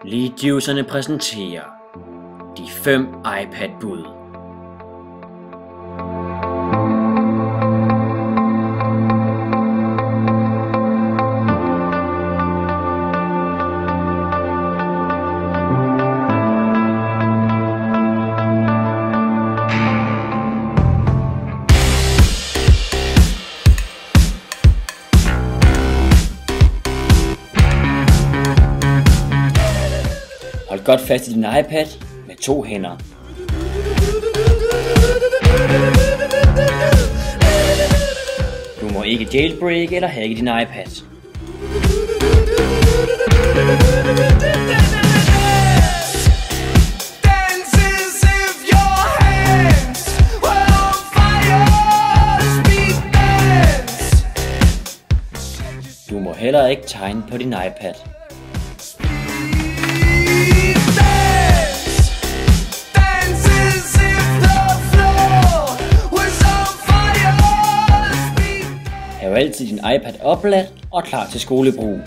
Leadjuicerne præsenterer de 5 iPad-bud. Hold godt fast i din iPad med 2 hænder. Du må ikke jailbreak eller hacke din iPad. Du må heller ikke tegne på din iPad. Hav altid din iPad opladt og klar til skolebrug.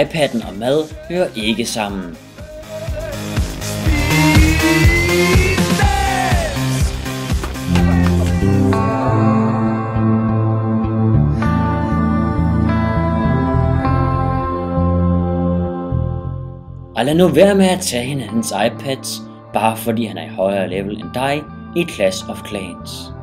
iPad'en og mad hører ikke sammen. Og lad nu være med at tage hinandens iPads, bare fordi han er i højere level end dig i Clash of Clans.